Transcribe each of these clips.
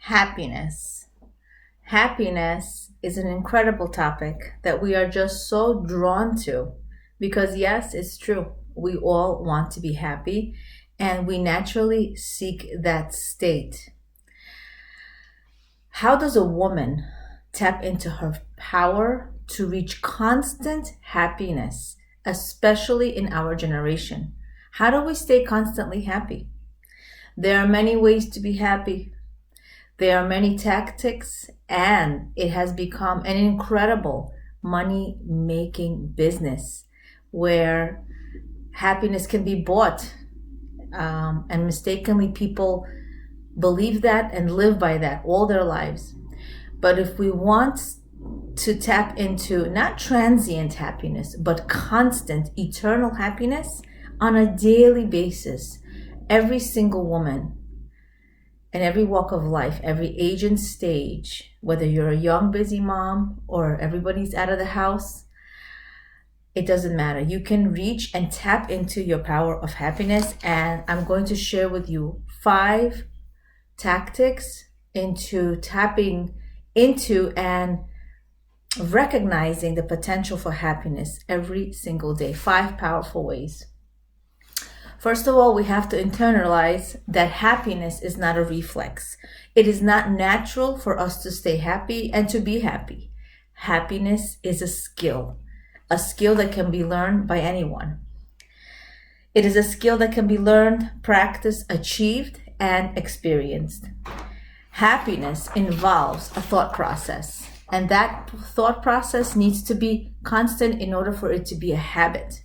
Happiness. Happiness is an incredible topic that we are just so drawn to because, yes, it's true. We all want to be happy and we naturally seek that state. How does a woman tap into her power to reach constant happiness, especially in our generation? How do we stay constantly happy? There are many ways to be happy. There are many tactics, and it has become an incredible money-making business where happiness can be bought. And mistakenly, people believe that and live by that all their lives. But if we want to tap into not transient happiness, but constant, eternal happiness on a daily basis, every single woman in every walk of life, every age and stage, whether you're a young, busy mom or everybody's out of the house, it doesn't matter. You can reach and tap into your power of happiness. And I'm going to share with you 5 tactics into tapping into and recognizing the potential for happiness every single day. 5 powerful ways. First of all, we have to internalize that happiness is not a reflex. It is not natural for us to stay happy and to be happy. Happiness is a skill that can be learned by anyone. It is a skill that can be learned, practiced, achieved, and experienced. Happiness involves a thought process, and that thought process needs to be constant in order for it to be a habit.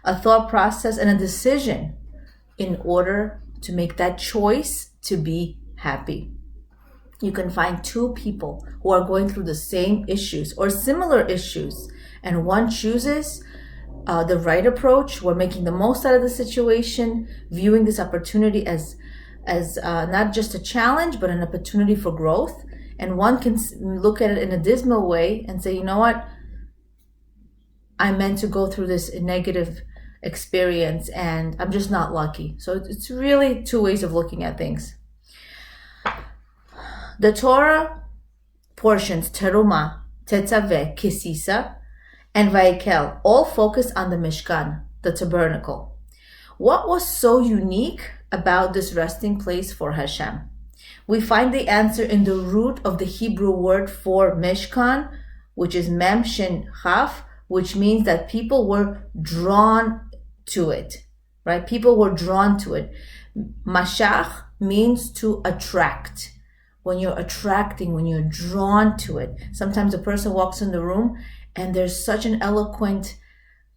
A thought process and a decision in order to make that choice to be happy. You can find 2 people who are going through the same issues or similar issues, and one chooses the right approach. We're making the most out of the situation, viewing this opportunity as not just a challenge, but an opportunity for growth. And one can look at it in a dismal way and say, you know what? I meant to go through this negative experience and I'm just not lucky. So it's really 2 ways of looking at things. The Torah portions, Teruma, Tetzaveh, Kisisa, and Vaikel, all focus on the Mishkan, the tabernacle. What was so unique about this resting place for Hashem? We find the answer in the root of the Hebrew word for Mishkan, which is Mem Shin Chaf, which means that people were drawn to it, right? People were drawn to it. Mashach means to attract. When you're attracting, when you're drawn to it. Sometimes a person walks in the room and there's such an eloquent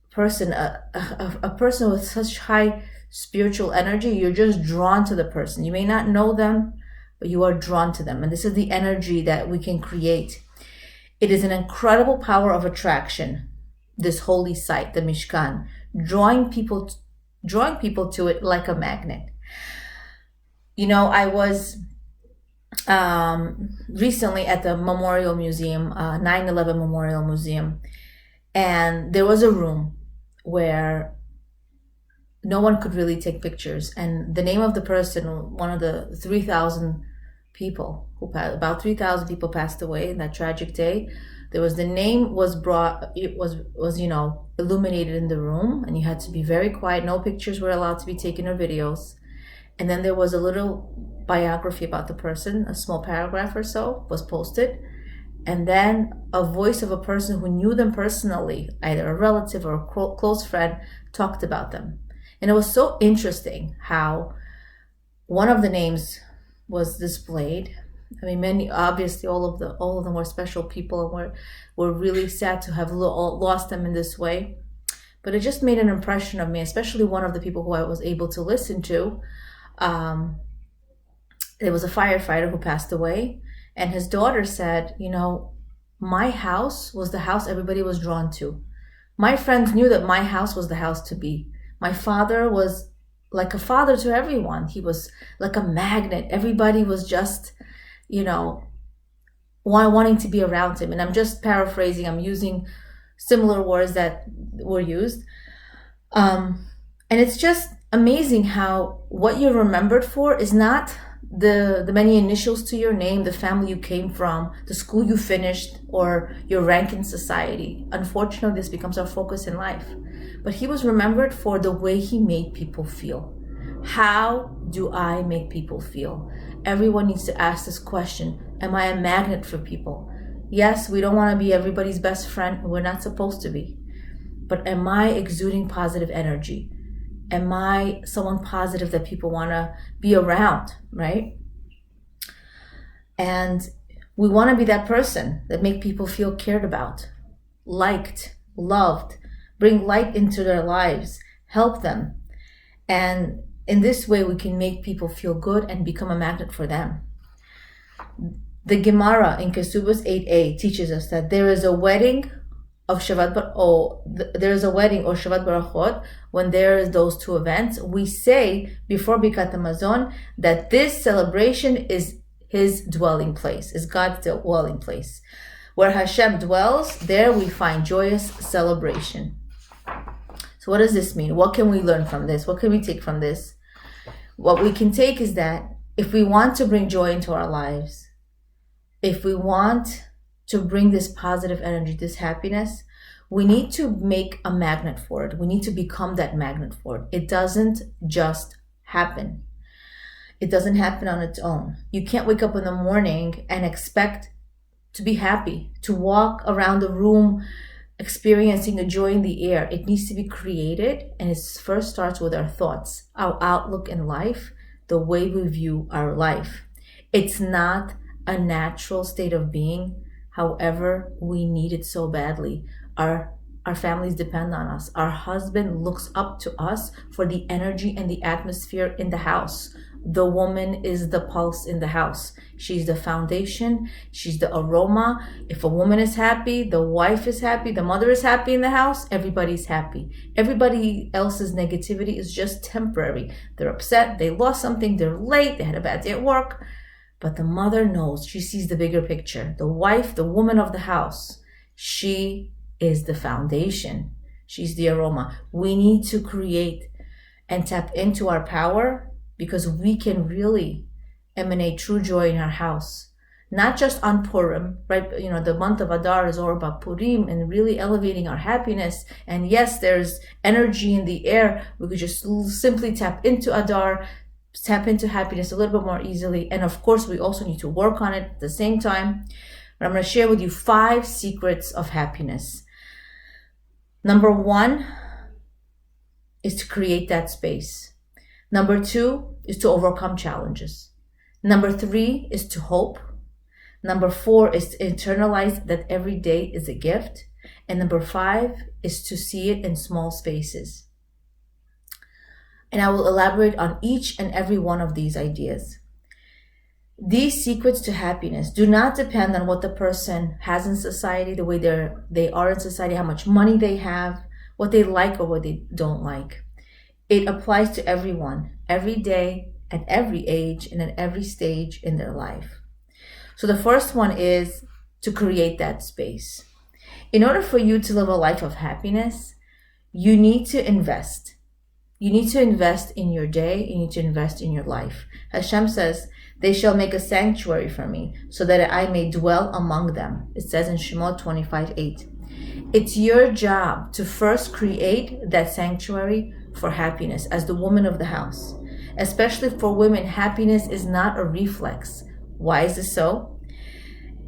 person, a person with such high spiritual energy, you're just drawn to the person. You may not know them, but you are drawn to them. And this is the energy that we can create. It is an incredible power of attraction, this holy site, the Mishkan, drawing people to it like a magnet. You know, I was recently at the Memorial Museum, 9/11 Memorial Museum, and there was a room where no one could really take pictures. And the name of the person, one of the 3,000 people about 3,000 people passed away in that tragic day. The name was brought, it was illuminated in the room, and you had to be very quiet. No pictures were allowed to be taken or videos. And then there was a little biography about the person, a small paragraph or so was posted. And then a voice of a person who knew them personally, either a relative or a close friend, talked about them. And it was so interesting how one of the names was displayed. I mean, many, obviously, all of them were special people, and were really sad to have lost them in this way. But it just made an impression of me, especially one of the people who I was able to listen to. There was a firefighter who passed away, and his daughter said, my house was the house everybody was drawn to. My friends knew that my house was the house to be. My father was like a father to everyone. He was like a magnet. Everybody was just, wanting to be around him. And I'm just paraphrasing. I'm using similar words that were used. And it's just amazing how what you're remembered for is not the many initials to your name, the family you came from, the school you finished, or your rank in society. Unfortunately, this becomes our focus in life. But he was remembered for the way he made people feel. How do I make people feel? Everyone needs to ask this question. Am I a magnet for people? Yes, we don't want to be everybody's best friend. We're not supposed to be. But am I exuding positive energy? Am I someone positive that people want to be around, right? And we want to be that person that make people feel cared about, liked, loved, bring light into their lives, help them. And in this way, we can make people feel good and become a magnet for them. The Gemara in Kesubos 8a teaches us that there is a wedding of Shavat or Shavat Barachot. When there is those two events, we say before Birkat Hamazon that this celebration is his dwelling place, is God's dwelling place. Where Hashem dwells, there we find joyous celebration. So what does this mean? What can we learn from this? What can we take from this? What we can take is that if we want to bring joy into our lives, if we want to bring this positive energy, this happiness, we need to make a magnet for it. We need to become that magnet for it. It doesn't just happen. It doesn't happen on its own. You can't wake up in the morning and expect to be happy, to walk around the room experiencing a joy in the air. It needs to be created, and it first starts with our thoughts, our outlook in life, the way we view our life. It's not a natural state of being. However, we need it so badly. Our families depend on us. Our husband looks up to us for the energy and the atmosphere in the house. The woman is the pulse in the house. She's the foundation. She's the aroma. If a woman is happy, the wife is happy, the mother is happy in the house, everybody's happy. Everybody else's negativity is just temporary. They're upset, they lost something, they're late, they had a bad day at work. But the mother knows, she sees the bigger picture. The wife, the woman of the house, she is the foundation. She's the aroma. We need to create and tap into our power, because we can really emanate true joy in our house. Not just on Purim, right? The month of Adar is all about Purim and really elevating our happiness. And yes, there's energy in the air. We could just simply tap into Adar, tap into happiness a little bit more easily. And of course, we also need to work on it at the same time. But I'm going to share with you 5 secrets of happiness. Number 1 is to create that space. Number 2 is to overcome challenges. Number 3 is to hope. Number 4 is to internalize that every day is a gift. And number 5 is to see it in small spaces. And I will elaborate on each and every one of these ideas. These secrets to happiness do not depend on what the person has in society, the way they are in society, how much money they have, what they like or what they don't like. It applies to everyone, every day, at every age, and at every stage in their life. So the first one is to create that space. In order for you to live a life of happiness, you need to invest. You need to invest in your day. You need to invest in your life. Hashem says, they shall make a sanctuary for me so that I may dwell among them. It says in Shemot 25:8. It's your job to first create that sanctuary for happiness as the woman of the house. Especially for women, happiness is not a reflex. Why is this so?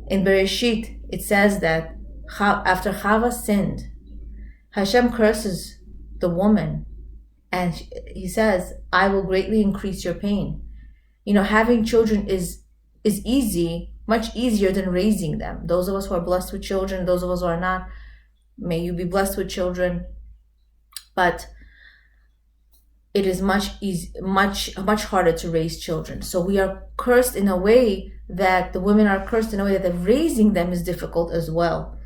In Bereshit, it says that after Chava sinned, Hashem curses the woman and he says, I will greatly increase your pain. Having children is easy, much easier than raising them. Those of us who are blessed with children, those of us who are not, may you be blessed with children. But it is much harder to raise children. So we are cursed in a way that the women are cursed in a way that raising them is difficult as well.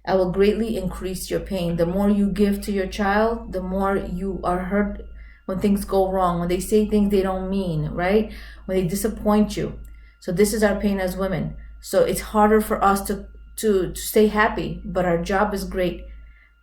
I will greatly increase your pain. The more you give to your child, the more you are hurt when things go wrong, when they say things they don't mean, right? When they disappoint you. So this is our pain as women. So it's harder for us to stay happy, but our job is great.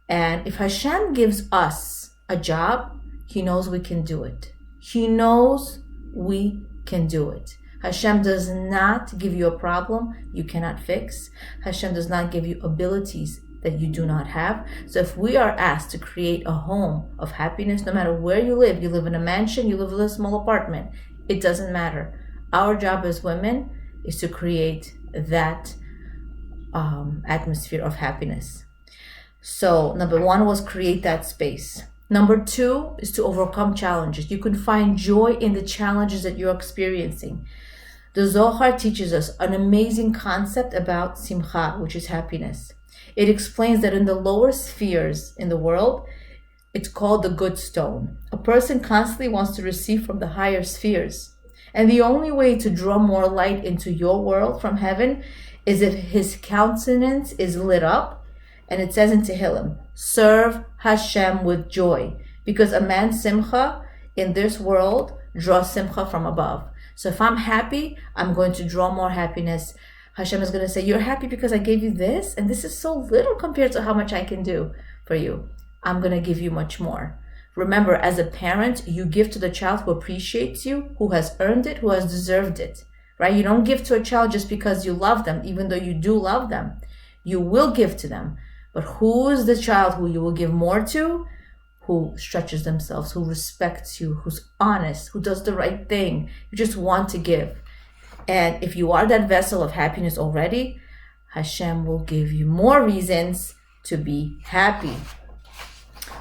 And if Hashem gives us a job, He knows we can do it. He knows we can do it. Hashem does not give you a problem you cannot fix. Hashem does not give you abilities that you do not have. So if we are asked to create a home of happiness, no matter where you live in a mansion, you live in a small apartment, it doesn't matter. Our job as women is to create that atmosphere of happiness. So number 1 was create that space. Number 2 is to overcome challenges. You can find joy in the challenges that you're experiencing. The Zohar teaches us an amazing concept about simcha, which is happiness. It explains that in the lower spheres in the world, it's called the good stone. A person constantly wants to receive from the higher spheres. And the only way to draw more light into your world from heaven is if his countenance is lit up. And it says in Tehillim, serve Hashem with joy. Because a man's simcha in this world draws simcha from above. So if I'm happy, I'm going to draw more happiness. Hashem is going to say, you're happy because I gave you this? And this is so little compared to how much I can do for you. I'm going to give you much more. Remember, as a parent, you give to the child who appreciates you, who has earned it, who has deserved it. Right? You don't give to a child just because you love them, even though you do love them. You will give to them. But who is the child who you will give more to? Who stretches themselves, who respects you, who's honest, who does the right thing. You just want to give. And if you are that vessel of happiness already, Hashem will give you more reasons to be happy.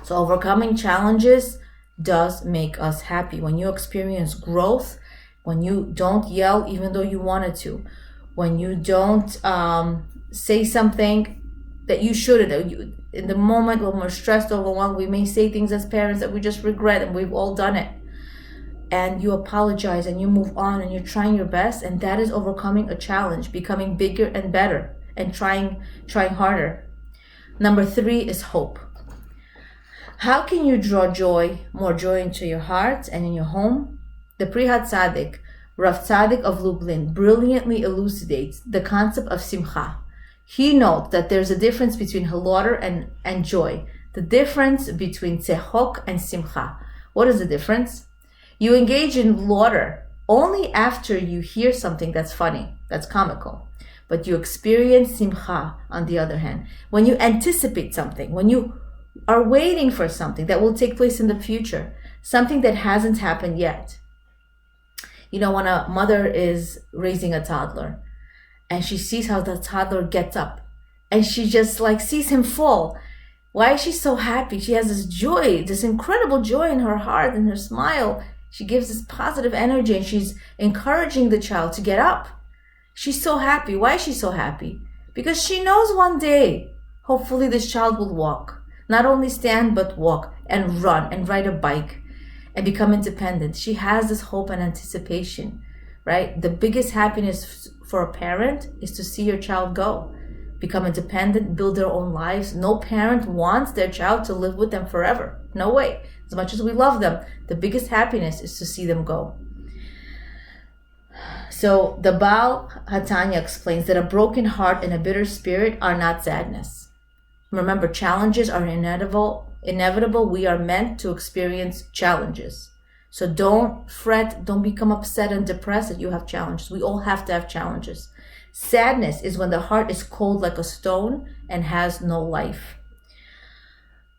So overcoming challenges does make us happy. When you experience growth, when you don't yell even though you wanted to, when you don't say something that you shouldn't. In the moment when we're stressed, overwhelmed, we may say things as parents that we just regret, and we've all done it. And you apologize and you move on and you're trying your best, and that is overcoming a challenge, becoming bigger and better, and trying harder. Number 3 is hope. How can you draw more joy into your heart and in your home? The Prihat Tzaddik, Rav Tzaddik of Lublin, brilliantly elucidates the concept of simcha. He notes that there's a difference between halauder and joy. The difference between tzechok and simcha. What is the difference? You engage in laughter only after you hear something that's funny, that's comical. But you experience simcha, on the other hand, when you anticipate something, when you are waiting for something that will take place in the future, something that hasn't happened yet. You know, when a mother is raising a toddler and she sees how the toddler gets up and she just sees him fall. Why is she so happy? She has this joy, this incredible joy in her heart and her smile. She gives this positive energy and she's encouraging the child to get up. She's so happy. Why is she so happy? Because she knows one day, hopefully this child will walk. Not only stand, but walk and run and ride a bike and become independent. She has this hope and anticipation, right? The biggest happiness for a parent is to see your child go, become independent, build their own lives. No parent wants their child to live with them forever. No way. As much as we love them, the biggest happiness is to see them go. So the Baal HaTanya explains that a broken heart and a bitter spirit are not sadness. Remember, challenges are inevitable. We are meant to experience challenges. So don't fret, don't become upset and depressed that you have challenges. We all have to have challenges. Sadness is when the heart is cold like a stone and has no life.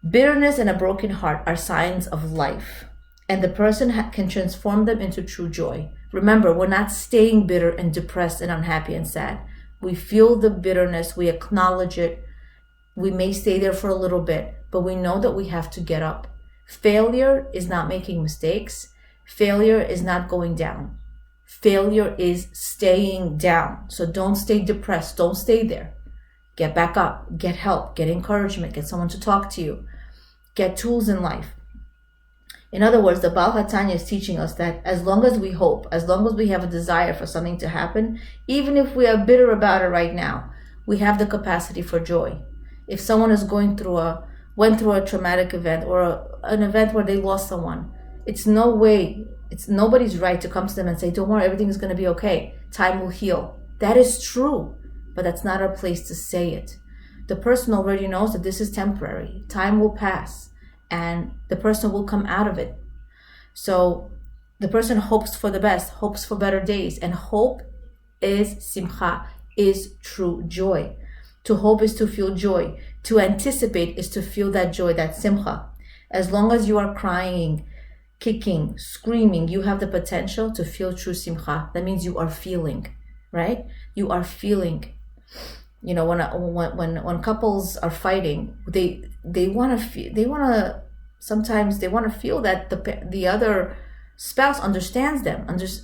Bitterness and a broken heart are signs of life, and the person can transform them into true joy. Remember, we're not staying bitter and depressed and unhappy and sad. We feel the bitterness, we acknowledge it. We may stay there for a little bit, but we know that we have to get up. Failure is not making mistakes. Failure is not going down. Failure is staying down. So don't stay depressed. Don't stay there. Get back up. Get help. Get encouragement. Get someone to talk to you. Get tools in life. In other words, the Baal HaTanya is teaching us that as long as we hope, as long as we have a desire for something to happen, even if we are bitter about it right now, we have the capacity for joy. If someone is went through a traumatic event or an event where they lost someone, it's nobody's right to come to them and say, don't worry, everything is going to be okay. Time will heal. That is true, but that's not our place to say it. The person already knows that this is temporary. Time will pass and the person will come out of it. So The person hopes for the best, hopes for better days, and hope is simcha, is true joy. To hope is to feel joy. To anticipate is to feel that joy, that simcha. As long as you are crying, kicking, screaming, you have the potential to feel true simcha. That means you are feeling, right? You are feeling. You know, when couples are fighting, they want to sometimes they want to feel that the other spouse understands them,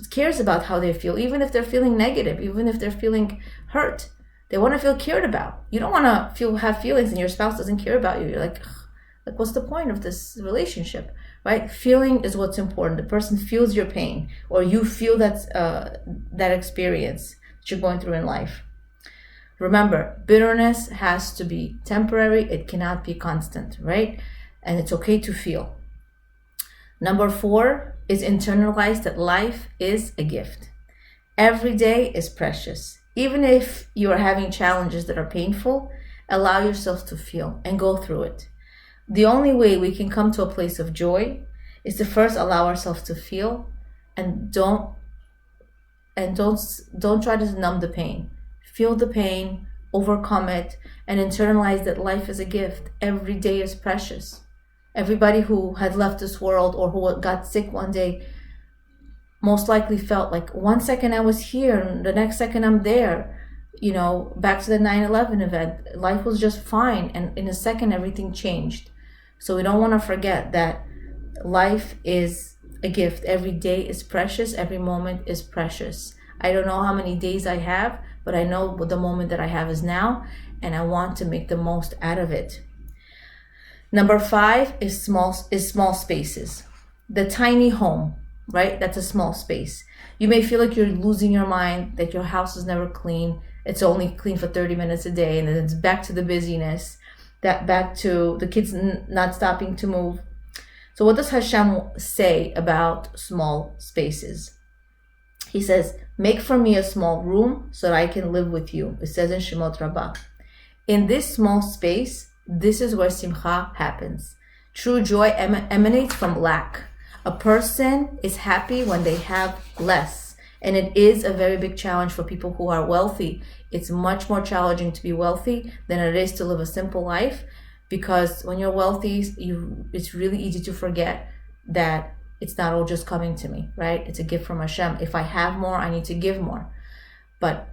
cares about how they feel, even if they're feeling negative, even if they're feeling hurt. They want to feel cared about. You don't want to have feelings and your spouse doesn't care about you. You're like, what's the point of this relationship, right? Feeling is what's important. The person feels your pain, or you feel that experience that you're going through in life. Remember, bitterness has to be temporary. It cannot be constant, right? And it's okay to feel. Number 4 is internalize that life is a gift. Every day is precious. Even if you are having challenges that are painful, allow yourself to feel and go through it. The only way we can come to a place of joy is to first allow ourselves to feel, and don't try to numb the pain. Feel the pain, overcome it, and internalize that life is a gift. Every day is precious. Everybody who had left this world or who got sick one day most likely felt like 1 second I was here and the next second I'm there. You know, back to the 9/11 event, life was just fine, and in a second everything changed. So we don't want to forget that life is a gift. Every day is precious. Every moment is precious. I don't know how many days I have, but I know what the moment that I have is now, and I want to make the most out of it. Number 5 is small spaces. The tiny home, right? That's a small space. You may feel like you're losing your mind, that your house is never clean. It's only clean for 30 minutes a day, and then it's back to the busyness, back to the kids not stopping to move. So what does Hashem say about small spaces? He says, make for me a small room so that I can live with you. It says in Shemot Rabbah. In this small space, this is where simcha happens. True joy emanates from lack. A person is happy when they have less. And it is a very big challenge for people who are wealthy. It's much more challenging to be wealthy than it is to live a simple life, because when you're wealthy, it's really easy to forget that it's not all just coming to me, right? It's a gift from Hashem. If I have more, I need to give more. But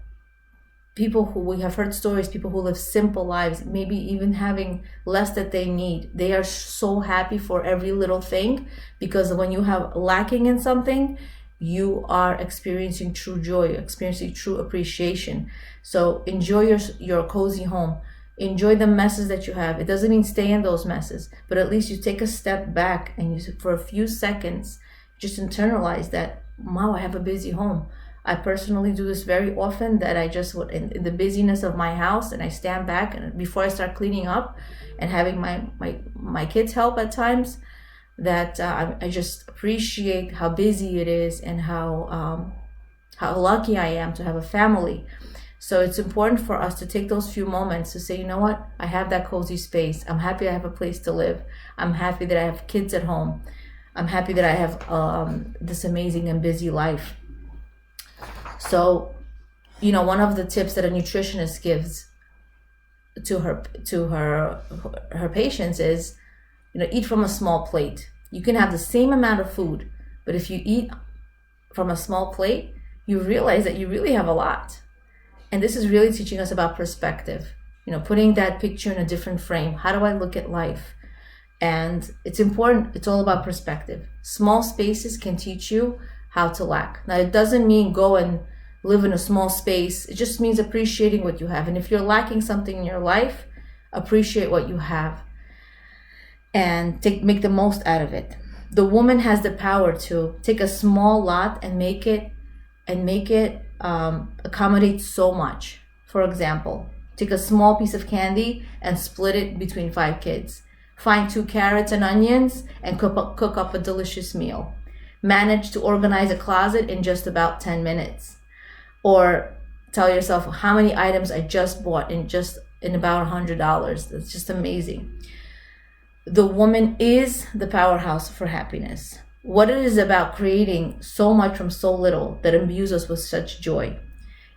we have heard stories, people who live simple lives, maybe even having less that they need, they are so happy for every little thing, because when you have lacking in something, you are experiencing true joy, experiencing true appreciation. So enjoy your cozy home. Enjoy the messes that you have. It doesn't mean stay in those messes, but at least you take a step back and for a few seconds, just internalize that, wow, I have a busy home. I personally do this very often, that I just would, in the busyness of my house, and I stand back, and before I start cleaning up and having my kids help at times, that I just appreciate how busy it is and how lucky I am to have a family. So it's important for us to take those few moments to say, you know what, I have that cozy space. I'm happy I have a place to live. I'm happy that I have kids at home. I'm happy that I have this amazing and busy life. So, you know, one of the tips that a nutritionist gives to her patients is, you know, eat from a small plate. You can have the same amount of food, but if you eat from a small plate, you realize that you really have a lot. And this is really teaching us about perspective, you know, putting that picture in a different frame. How do I look at life? And it's important. It's all about perspective. Small spaces can teach you how to lack. Now, it doesn't mean go and live in a small space. It just means appreciating what you have. And if you're lacking something in your life, appreciate what you have and make the most out of it. The woman has the power to take a small lot and make it accommodate so much. For example, take a small piece of candy and split it between 5 kids. Find 2 carrots and onions and cook up a delicious meal. Manage to organize a closet in just about 10 minutes. Or tell yourself how many items I just bought in about $100. That's just amazing. The woman is the powerhouse for happiness. what it is about creating so much from so little that imbues us with such joy.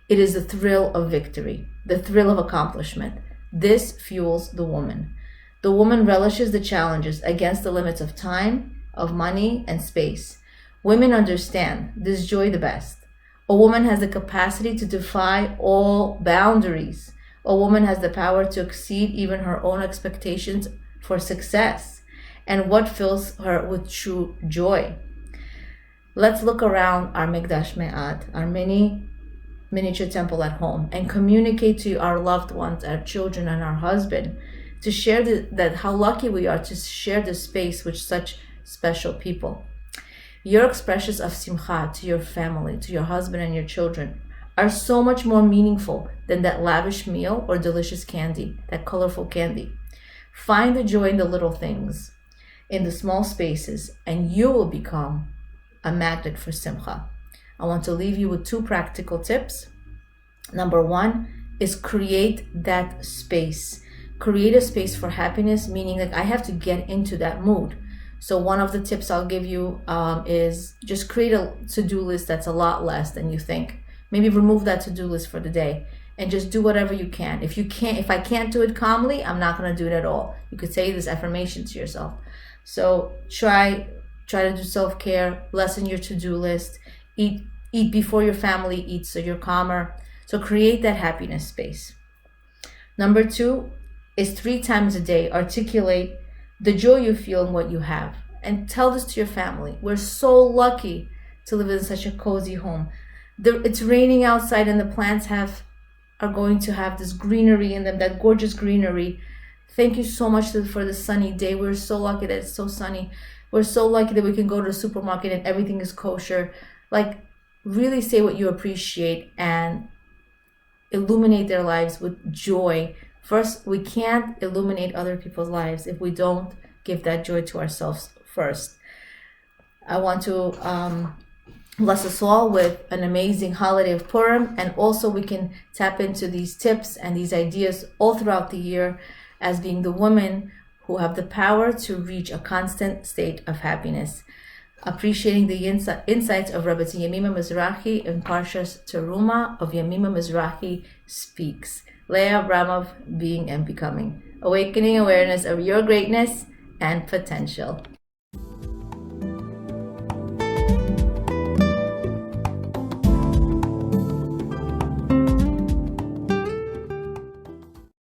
It is the thrill of victory, the thrill of accomplishment. This fuels the woman. The woman relishes the challenges against the limits of time, of money, and space. Women understand this joy the best. A woman has the capacity to defy all boundaries. A woman has the power to exceed even her own expectations for success. And what fills her with true joy? Let's look around our Mikdash Me'at, our miniature temple at home, and communicate to our loved ones, our children, and our husband to share that how lucky we are to share this space with such special people. Your expressions of simcha to your family, to your husband and your children, are so much more meaningful than that lavish meal or delicious candy, that colorful candy. Find the joy in the little things, in the small spaces, and you will become a magnet for simcha. I want to leave you with 2 practical tips. Number 1 is create that space. Create a space for happiness, meaning that I have to get into that mood. So one of the tips I'll give you is just create a to-do list that's a lot less than you think. Maybe remove that to-do list for the day and just do whatever you can. If I can't do it calmly, I'm not going to do it at all. You could say this affirmation to yourself. So try to do self-care, lessen your to-do list, eat before your family eats so you're calmer. So create that happiness space. Number 2 is 3 times a day articulate the joy you feel in what you have, and tell this to your family. We're so lucky to live in such a cozy home. It's raining outside and the plants are going to have this greenery in them, that gorgeous greenery. Thank you so much for the sunny day. We're so lucky that it's so sunny. We're so lucky that we can go to the supermarket and everything is kosher. Like, really say what you appreciate and illuminate their lives with joy. First, we can't illuminate other people's lives if we don't give that joy to ourselves first. I want to bless us all with an amazing holiday of Purim, and also we can tap into these tips and these ideas all throughout the year as being the women who have the power to reach a constant state of happiness. Appreciating the insights of Rabbi Yemima Mizrahi in Parshas Teruma of Yemima Mizrahi Speaks. Leah, Abramov, Being and Becoming. Awakening awareness of your greatness and potential.